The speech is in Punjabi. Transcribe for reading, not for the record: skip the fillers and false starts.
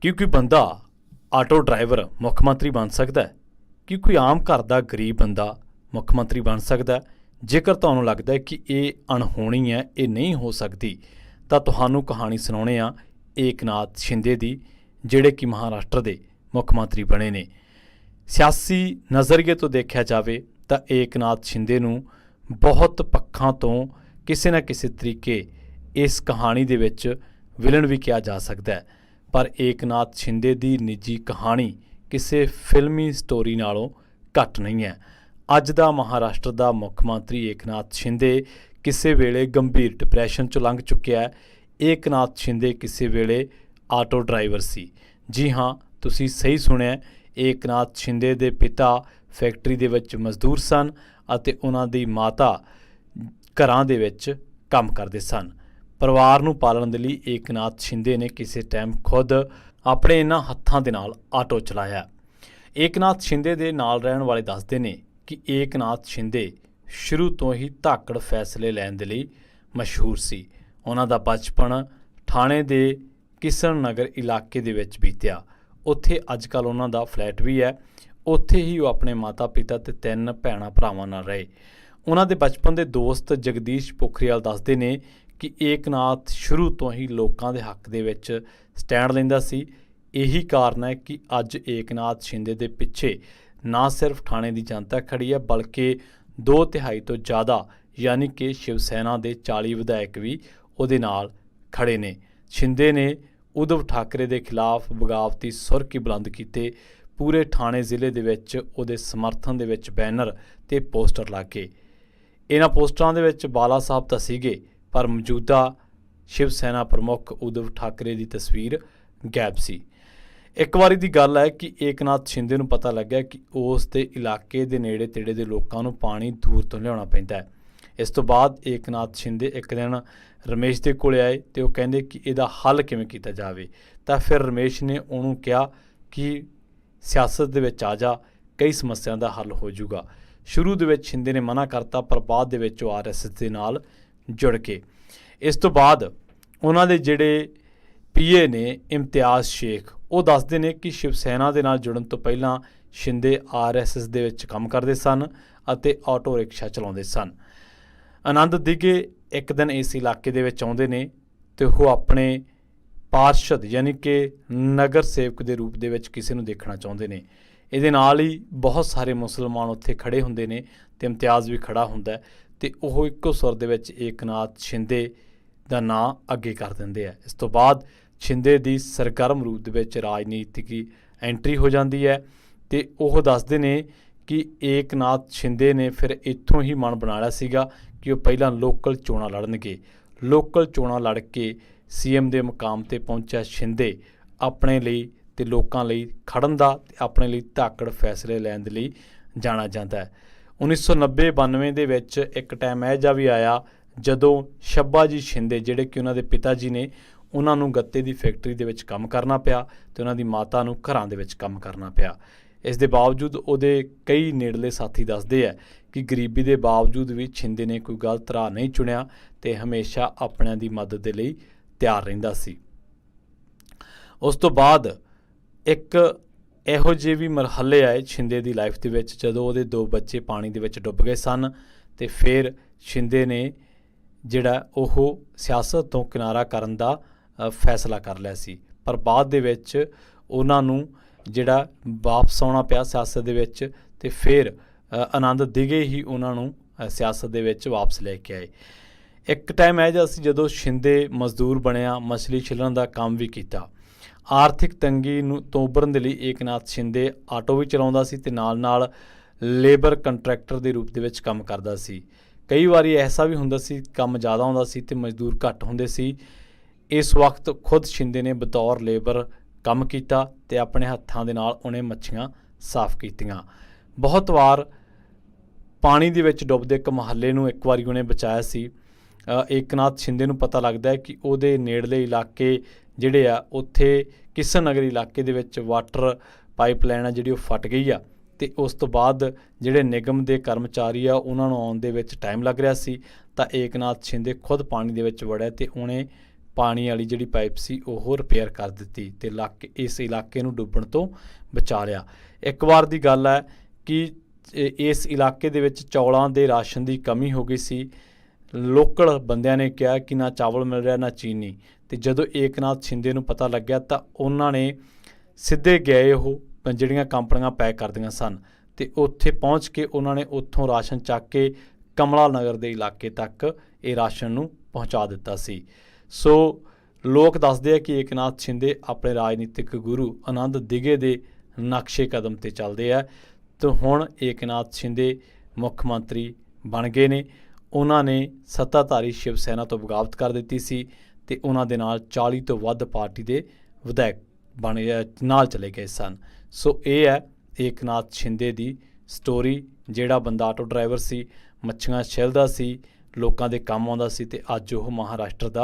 ਕੀ ਕੋਈ ਬੰਦਾ ਆਟੋ ਡਰਾਈਵਰ ਮੁੱਖ ਮੰਤਰੀ ਬਣ ਸਕਦਾ ਹੈ? ਕੀ ਕੋਈ ਆਮ ਘਰ ਦਾ ਗਰੀਬ ਬੰਦਾ ਮੁੱਖ ਮੰਤਰੀ ਬਣ ਸਕਦਾ ਹੈ? ਜੇਕਰ ਤੁਹਾਨੂੰ ਲੱਗਦਾ ਹੈ ਕਿ ਇਹ ਅਣਹੋਣੀ ਹੈ, ਇਹ ਨਹੀਂ ਹੋ ਸਕਦੀ, ਤਾਂ ਤੁਹਾਨੂੰ ਕਹਾਣੀ ਸੁਣਾਉਂਦੇ ਹਾਂ ਏਕਨਾਥ ਸ਼ਿੰਦੇ ਦੀ, ਜਿਹੜੇ ਕਿ ਮਹਾਰਾਸ਼ਟਰ ਦੇ ਮੁੱਖ ਮੰਤਰੀ ਬਣੇ ਨੇ। ਸਿਆਸੀ ਨਜ਼ਰੀਏ ਤੋਂ ਦੇਖਿਆ ਜਾਵੇ ਤਾਂ ਏਕਨਾਥ ਸ਼ਿੰਦੇ ਨੂੰ ਬਹੁਤ ਪੱਖਾਂ ਤੋਂ ਕਿਸੇ ਨਾ ਕਿਸੇ ਤਰੀਕੇ ਇਸ ਕਹਾਣੀ ਦੇ ਵਿੱਚ ਵਿਲਨ ਵੀ ਕਿਹਾ ਜਾ ਸਕਦਾ ਹੈ। ਪਰ ਏਕਨਾਥ ਸ਼ਿੰਦੇ ਦੀ ਨਿੱਜੀ ਕਹਾਣੀ ਕਿਸੇ ਫਿਲਮੀ ਸਟੋਰੀ ਨਾਲੋਂ ਘੱਟ ਨਹੀਂ ਹੈ। ਅੱਜ ਦਾ ਮਹਾਰਾਸ਼ਟਰ ਦਾ ਮੁੱਖ ਮੰਤਰੀ ਏਕਨਾਥ ਸ਼ਿੰਦੇ ਕਿਸੇ ਵੇਲੇ ਗੰਭੀਰ ਡਿਪਰੈਸ਼ਨ 'ਚੋਂ ਲੰਘ ਚੁੱਕਿਆ ਹੈ। ਏਕਨਾਥ ਸ਼ਿੰਦੇ ਕਿਸੇ ਵੇਲੇ ਆਟੋ ਡਰਾਈਵਰ ਸੀ। ਜੀ ਹਾਂ, ਤੁਸੀਂ ਸਹੀ ਸੁਣਿਆ। ਏਕਨਾਥ ਸ਼ਿੰਦੇ ਦੇ ਪਿਤਾ ਫੈਕਟਰੀ ਦੇ ਵਿੱਚ ਮਜ਼ਦੂਰ ਸਨ ਅਤੇ ਉਹਨਾਂ ਦੀ ਮਾਤਾ ਘਰਾਂ ਦੇ ਵਿੱਚ ਕੰਮ ਕਰਦੇ ਸਨ। ਪਰਿਵਾਰ ਨੂੰ ਪਾਲਣ ਦੇ ਲਈ ਏਕਨਾਥ ਸ਼ਿੰਦੇ ਨੇ ਕਿਸੇ ਟਾਈਮ ਖੁਦ ਆਪਣੇ ਇਹਨਾਂ ਹੱਥਾਂ ਦੇ ਨਾਲ ਆਟੋ ਚਲਾਇਆ। ਏਕਨਾਥ ਸ਼ਿੰਦੇ ਦੇ ਨਾਲ ਰਹਿਣ ਵਾਲੇ ਦੱਸਦੇ ਨੇ ਕਿ ਏਕਨਾਥ ਸ਼ਿੰਦੇ ਸ਼ੁਰੂ ਤੋਂ ਹੀ ਧਾਕੜ ਫੈਸਲੇ ਲੈਣ ਦੇ ਲਈ ਮਸ਼ਹੂਰ ਸੀ। ਉਹਨਾਂ ਦਾ ਬਚਪਨ ਠਾਣੇ ਦੇ ਕਿਸ਼ਨ ਨਗਰ ਇਲਾਕੇ ਦੇ ਵਿੱਚ ਬੀਤਿਆ। ਉੱਥੇ ਅੱਜ ਕੱਲ੍ਹ ਉਹਨਾਂ ਦਾ ਫਲੈਟ ਵੀ ਹੈ। ਉੱਥੇ ਹੀ ਉਹ ਆਪਣੇ ਮਾਤਾ ਪਿਤਾ ਅਤੇ 3 ਭੈਣਾਂ ਭਰਾਵਾਂ ਨਾਲ ਰਹੇ। ਉਹਨਾਂ ਦੇ ਬਚਪਨ ਦੇ ਦੋਸਤ ਜਗਦੀਸ਼ ਪੋਖਰੀਵਾਲ ਦੱਸਦੇ ਨੇ ਕਿ ਏਕਨਾਥ ਸ਼ੁਰੂ ਤੋਂ ਹੀ ਲੋਕਾਂ ਦੇ ਹੱਕ ਦੇ ਵਿੱਚ ਸਟੈਂਡ ਲੈਂਦਾ ਸੀ। ਇਹੀ ਕਾਰਨ ਹੈ ਕਿ ਅੱਜ ਏਕਨਾਥ ਸ਼ਿੰਦੇ ਦੇ ਪਿੱਛੇ ਨਾ ਸਿਰਫ ਠਾਣੇ ਦੀ ਜਨਤਾ ਖੜੀ ਹੈ, ਬਲਕਿ 2/3 ਤੋਂ ਜ਼ਿਆਦਾ ਯਾਨੀ ਕਿ ਸ਼ਿਵ ਸੈਨਾ ਦੇ 40 ਵਿਧਾਇਕ ਵੀ ਉਹਦੇ ਨਾਲ ਖੜੇ ਨੇ। ਸ਼ਿੰਦੇ ਨੇ ਉਧਵ ਠਾਕਰੇ ਦੇ ਖਿਲਾਫ ਬਗਾਵਤੀ ਸੁਰ ਕੀ ਬੁਲੰਦ ਕੀਤੇ। ਪੂਰੇ ਠਾਣੇ ਜ਼ਿਲ੍ਹੇ ਦੇ ਵਿੱਚ ਉਹਦੇ ਸਮਰਥਨ ਦੇ ਵਿੱਚ ਬੈਨਰ ਤੇ ਪੋਸਟਰ ਲੱਗੇ। ਇਹਨਾਂ ਪੋਸਟਰਾਂ ਦੇ ਵਿੱਚ ਬਾਲਾ ਸਾਹਿਬ ਤਾਂ ਸੀਗੇ, ਪਰ ਮੌਜੂਦਾ ਸ਼ਿਵ ਸੈਨਾ ਪ੍ਰਮੁੱਖ ਉਧਵ ਠਾਕਰੇ ਦੀ ਤਸਵੀਰ ਗਾਇਬ ਸੀ। ਇੱਕ ਵਾਰੀ ਦੀ ਗੱਲ ਹੈ ਕਿ ਏਕਨਾਥ ਸ਼ਿੰਦੇ ਨੂੰ ਪਤਾ ਲੱਗਿਆ ਕਿ ਉਸ ਦੇ ਇਲਾਕੇ ਦੇ ਨੇੜੇ ਤੇੜੇ ਦੇ ਲੋਕਾਂ ਨੂੰ ਪਾਣੀ ਦੂਰ ਤੋਂ ਲਿਆਉਣਾ ਪੈਂਦਾ ਹੈ। ਇਸ ਤੋਂ ਬਾਅਦ ਏਕਨਾਥ ਸ਼ਿੰਦੇ ਇੱਕ ਦਿਨ ਰਮੇਸ਼ ਦੇ ਕੋਲ ਆਏ ਅਤੇ ਉਹ ਕਹਿੰਦੇ ਕਿ ਇਹਦਾ ਹੱਲ ਕਿਵੇਂ ਕੀਤਾ ਜਾਵੇ। ਤਾਂ ਫਿਰ ਰਮੇਸ਼ ਨੇ ਉਹਨੂੰ ਕਿਹਾ ਕਿ ਸਿਆਸਤ ਦੇ ਵਿੱਚ ਆ ਜਾ, ਕਈ ਸਮੱਸਿਆ ਦਾ ਹੱਲ ਹੋ ਜਾਊਗਾ। ਸ਼ੁਰੂ ਦੇ ਵਿੱਚ ਸ਼ਿੰਦੇ ਨੇ ਮਨਾ ਕਰਤਾ, ਪਰ ਬਾਅਦ ਦੇ ਵਿੱਚ ਉਹ RSS ਦੇ ਨਾਲ ਜੁੜ ਕੇ। ਇਸ ਤੋਂ ਬਾਅਦ ਉਹਨਾਂ ਦੇ ਜਿਹੜੇ PA ਨੇ ਇਮਤਿਆਜ਼ ਸ਼ੇਖ, ਉਹ ਦੱਸਦੇ ਨੇ ਕਿ ਸ਼ਿਵ ਸੈਨਾ ਦੇ ਨਾਲ ਜੁੜਨ ਤੋਂ ਪਹਿਲਾਂ ਸ਼ਿੰਦੇ RSS ਦੇ ਵਿੱਚ ਕੰਮ ਕਰਦੇ ਸਨ ਅਤੇ ਆਟੋ ਰਿਕਸ਼ਾ ਚਲਾਉਂਦੇ ਸਨ। ਆਨੰਦ ਦਿਗੇ ਇੱਕ ਦਿਨ ਇਸ ਇਲਾਕੇ ਦੇ ਵਿੱਚ ਆਉਂਦੇ ਨੇ ਅਤੇ ਉਹ ਆਪਣੇ ਪਾਰਸ਼ਦ ਯਾਨੀ ਕਿ ਨਗਰ ਸੇਵਕ ਦੇ ਰੂਪ ਦੇ ਵਿੱਚ ਕਿਸੇ ਨੂੰ ਦੇਖਣਾ ਚਾਹੁੰਦੇ ਨੇ। ਇਹਦੇ ਨਾਲ ਹੀ ਬਹੁਤ ਸਾਰੇ ਮੁਸਲਮਾਨ ਉੱਥੇ ਖੜੇ ਹੁੰਦੇ ਨੇ ਅਤੇ ਇਮਤਿਆਜ਼ ਵੀ ਖੜਾ ਹੁੰਦਾ ਅਤੇ ਉਹ ਇੱਕੋ ਸੁਰ ਦੇ ਵਿੱਚ ਏਕਨਾਥ ਸ਼ਿੰਦੇ ਦਾ ਨਾਂ ਅੱਗੇ ਕਰ ਦਿੰਦੇ ਹੈ। ਇਸ ਤੋਂ ਬਾਅਦ ਸ਼ਿੰਦੇ ਦੀ ਸਰਗਰਮ ਰੂਪ ਦੇ ਵਿੱਚ ਰਾਜਨੀਤਿਕ ਐਂਟਰੀ ਹੋ ਜਾਂਦੀ ਹੈ ਅਤੇ ਉਹ ਦੱਸਦੇ ਨੇ ਕਿ ਏਕਨਾਥ ਸ਼ਿੰਦੇ ਨੇ ਫਿਰ ਇੱਥੋਂ ਹੀ ਮਨ ਬਣਾ ਲਿਆ ਸੀਗਾ ਕਿ ਉਹ ਪਹਿਲਾਂ ਲੋਕਲ ਚੋਣਾਂ ਲੜਨਗੇ। ਲੋਕਲ ਚੋਣਾਂ ਲੜ ਕੇ CM ਦੇ ਮੁਕਾਮ 'ਤੇ ਪਹੁੰਚਿਆ ਸ਼ਿੰਦੇ ਆਪਣੇ ਲਈ ਅਤੇ ਲੋਕਾਂ ਲਈ ਖੜ੍ਹਨ ਦਾ ਅਤੇ ਆਪਣੇ ਲਈ ਧਾਕੜ ਫੈਸਲੇ ਲੈਣ ਦੇ ਲਈ ਜਾਣਾ ਜਾਂਦਾ ਹੈ। 1990-92 ਦੇ ਵਿੱਚ ਇੱਕ ਟਾਈਮ ਇਹੋ ਜਿਹਾ ਵੀ ਆਇਆ ਜਦੋਂ ਸ਼ੱਬਾ ਜੀ ਸ਼ਿੰਦੇ, ਜਿਹੜੇ ਕਿ ਉਹਨਾਂ ਦੇ ਪਿਤਾ ਜੀ ਨੇ, ਉਹਨਾਂ ਨੂੰ ਗੱਤੇ ਦੀ ਫੈਕਟਰੀ ਦੇ ਵਿੱਚ ਕੰਮ ਕਰਨਾ ਪਿਆ ਅਤੇ ਉਹਨਾਂ ਦੀ ਮਾਤਾ ਨੂੰ ਘਰਾਂ ਦੇ ਵਿੱਚ ਕੰਮ ਕਰਨਾ ਪਿਆ। ਇਸ ਦੇ ਬਾਵਜੂਦ ਉਹਦੇ ਕਈ ਨੇੜਲੇ ਸਾਥੀ ਦੱਸਦੇ ਹੈ ਕਿ ਗਰੀਬੀ ਦੇ ਬਾਵਜੂਦ ਵੀ ਸ਼ਿੰਦੇ ਨੇ ਕੋਈ ਗਲਤ ਰਾਹ ਨਹੀਂ ਚੁਣਿਆ ਅਤੇ ਹਮੇਸ਼ਾ ਆਪਣਿਆਂ ਦੀ ਮਦਦ ਦੇ ਲਈ ਤਿਆਰ ਰਹਿੰਦਾ ਸੀ। ਉਸ ਤੋਂ ਬਾਅਦ ਇੱਕ ਇਹੋ ਜਿਹੇ ਵੀ ਮਰਹਲੇ ਆਏ ਸ਼ਿੰਦੇ ਦੀ ਲਾਈਫ ਦੇ ਵਿੱਚ ਜਦੋਂ ਉਹਦੇ 2 ਬੱਚੇ ਪਾਣੀ ਦੇ ਵਿੱਚ ਡੁੱਬ ਗਏ ਸਨ ਅਤੇ ਫਿਰ ਸ਼ਿੰਦੇ ਨੇ ਜਿਹੜਾ ਉਹ ਸਿਆਸਤ ਤੋਂ ਕਿਨਾਰਾ ਕਰਨ ਦਾ ਫੈਸਲਾ ਕਰ ਲਿਆ ਸੀ। ਪਰ ਬਾਅਦ ਦੇ ਵਿੱਚ ਉਹਨਾਂ ਨੂੰ ਜਿਹੜਾ ਵਾਪਸ ਆਉਣਾ ਪਿਆ ਸਿਆਸਤ ਦੇ ਵਿੱਚ ਅਤੇ ਫਿਰ ਆਨੰਦ ਦਿਗੇ ਹੀ ਉਹਨਾਂ ਨੂੰ ਸਿਆਸਤ ਦੇ ਵਿੱਚ ਵਾਪਸ ਲੈ ਕੇ ਆਏ। ਇੱਕ ਟਾਈਮ ਇਹੋ ਜਿਹਾ ਸੀ ਜਦੋਂ ਸ਼ਿੰਦੇ ਮਜ਼ਦੂਰ ਬਣਿਆ, ਮਛਲੀ ਛਿੱਲਣ ਦਾ ਕੰਮ ਵੀ ਕੀਤਾ। ਆਰਥਿਕ ਤੰਗੀ ਨੂੰ ਤੋਂ ਉਭਰਨ ਦੇ ਲਈ ਏਕਨਾਥ ਸ਼ਿੰਦੇ ਆਟੋ ਵੀ ਚਲਾਉਂਦਾ ਸੀ ਅਤੇ ਨਾਲ ਲੇਬਰ ਕੰਟਰੈਕਟਰ ਦੇ ਰੂਪ ਦੇ ਵਿੱਚ ਕੰਮ ਕਰਦਾ ਸੀ। ਕਈ ਵਾਰੀ ਐਸਾ ਵੀ ਹੁੰਦਾ ਸੀ ਕੰਮ ਜ਼ਿਆਦਾ ਹੁੰਦਾ ਸੀ ਅਤੇ ਮਜ਼ਦੂਰ ਘੱਟ ਹੁੰਦੇ ਸੀ। ਇਸ ਵਕਤ ਖੁਦ ਸ਼ਿੰਦੇ ਨੇ ਬਤੌਰ ਲੇਬਰ ਕੰਮ ਕੀਤਾ ਅਤੇ ਆਪਣੇ ਹੱਥਾਂ ਦੇ ਨਾਲ ਉਹਨੇ ਮੱਛੀਆਂ ਸਾਫ਼ ਕੀਤੀਆਂ। ਬਹੁਤ ਵਾਰ ਪਾਣੀ ਦੇ ਵਿੱਚ ਡੁੱਬਦੇ ਇੱਕ ਮੁਹੱਲੇ ਨੂੰ ਇੱਕ ਵਾਰੀ ਉਹਨੇ ਬਚਾਇਆ ਸੀ। ਏਕਨਾਥ ਸ਼ਿੰਦੇ ਨੂੰ ਪਤਾ ਲੱਗਦਾ ਹੈ ਕਿ ਉਹਦੇ ਨੇੜਲੇ ਇਲਾਕੇ ਜਿਹੜੇ ਆ, ਉੱਥੇ ਕਿਸ਼ਨ ਨਗਰ ਇਲਾਕੇ ਦੇ ਵਿੱਚ ਵਾਟਰ ਪਾਈਪਲਾਈਨ ਆ ਜਿਹੜੀ ਉਹ ਫਟ ਗਈ ਆ ਅਤੇ ਉਸ ਤੋਂ ਬਾਅਦ ਜਿਹੜੇ ਨਿਗਮ ਦੇ ਕਰਮਚਾਰੀ ਆ ਉਹਨਾਂ ਨੂੰ ਆਉਣ ਦੇ ਵਿੱਚ ਟਾਈਮ ਲੱਗ ਰਿਹਾ ਸੀ। ਤਾਂ ਏਕਨਾਥ ਸ਼ਿੰਦੇ ਖੁਦ ਪਾਣੀ ਦੇ ਵਿੱਚ ਵੜਿਆ ਅਤੇ ਉਹਨੇ ਪਾਣੀ ਵਾਲੀ ਜਿਹੜੀ ਪਾਈਪ ਸੀ ਉਹ ਰਿਪੇਅਰ ਕਰ ਦਿੱਤੀ ਤੇ ਇਸ ਇਲਾਕੇ ਨੂੰ ਡੁੱਬਣ ਤੋਂ ਬਚਾ ਲਿਆ। ਇੱਕ ਵਾਰ ਦੀ ਗੱਲ ਹੈ ਕਿ ਇਸ ਇਲਾਕੇ ਦੇ ਵਿੱਚ ਚੌਲਾਂ ਦੇ ਰਾਸ਼ਨ ਦੀ ਕਮੀ ਹੋ ਗਈ ਸੀ। ਲੋਕਲ ਬੰਦਿਆਂ ਨੇ ਕਿਹਾ ਕਿ ਨਾ ਚਾਵਲ ਮਿਲ ਰਿਹਾ ਨਾ ਚੀਨੀ, ਤੇ ਜਦੋਂ ਏਕਨਾਥ ਸ਼ਿੰਦੇ ਨੂੰ ਪਤਾ ਲੱਗਿਆ ਤਾਂ ਉਹਨਾਂ ਨੇ ਸਿੱਧੇ ਗਏ, ਉਹ ਜਿਹੜੀਆਂ ਕੰਪਨੀਆਂ ਪੈਕ ਕਰਦੀਆਂ ਸਨ, ਤੇ ਉੱਥੇ ਪਹੁੰਚ ਕੇ ਉਹਨਾਂ ਨੇ ਉੱਥੋਂ ਰਾਸ਼ਨ ਚੱਕ ਕੇ ਕਮਲਾ ਨਗਰ ਦੇ ਇਲਾਕੇ ਤੱਕ ਇਹ ਰਾਸ਼ਨ ਨੂੰ ਪਹੁੰਚਾ ਦਿੱਤਾ ਸੀ। ਸੋ ਲੋਕ ਦੱਸਦੇ ਆ ਕਿ ਏਕਨਾਥ ਸ਼ਿੰਦੇ ਆਪਣੇ ਰਾਜਨੀਤਿਕ ਗੁਰੂ ਆਨੰਦ ਦਿਘੇ ਦੇ ਨਕਸ਼ੇ ਕਦਮ 'ਤੇ ਚੱਲਦੇ ਆ, ਤੇ ਹੁਣ ਏਕਨਾਥ ਸ਼ਿੰਦੇ ਮੁੱਖ ਮੰਤਰੀ ਬਣ ਗਏ ਨੇ। ਉਹਨਾਂ ਨੇ ਸੱਤਾਧਾਰੀ ਸ਼ਿਵ ਸੈਨਾ ਤੋਂ ਬਗਾਵਤ ਕਰ ਦਿੱਤੀ ਸੀ ਤੇ ਉਹਨਾਂ ਦੇ ਨਾਲ 40 ਤੋਂ ਵੱਧ ਪਾਰਟੀ ਦੇ ਵਿਧਾਇਕ ਨਾਲ ਚਲੇ ਗਏ ਸਨ। ਸੋ ਇਹ ਹੈ ਏਕਨਾਥ ਸ਼ਿੰਦੇ ਦੀ ਸਟੋਰੀ। ਜਿਹੜਾ ਬੰਦਾ ਆਟੋ ਡਰਾਈਵਰ ਸੀ, ਮੱਛੀਆਂ ਛਿਲਦਾ ਸੀ, ਲੋਕਾਂ ਦੇ ਕੰਮ ਆਉਂਦਾ ਸੀ, ਤੇ ਅੱਜ ਉਹ ਮਹਾਰਾਸ਼ਟਰ ਦਾ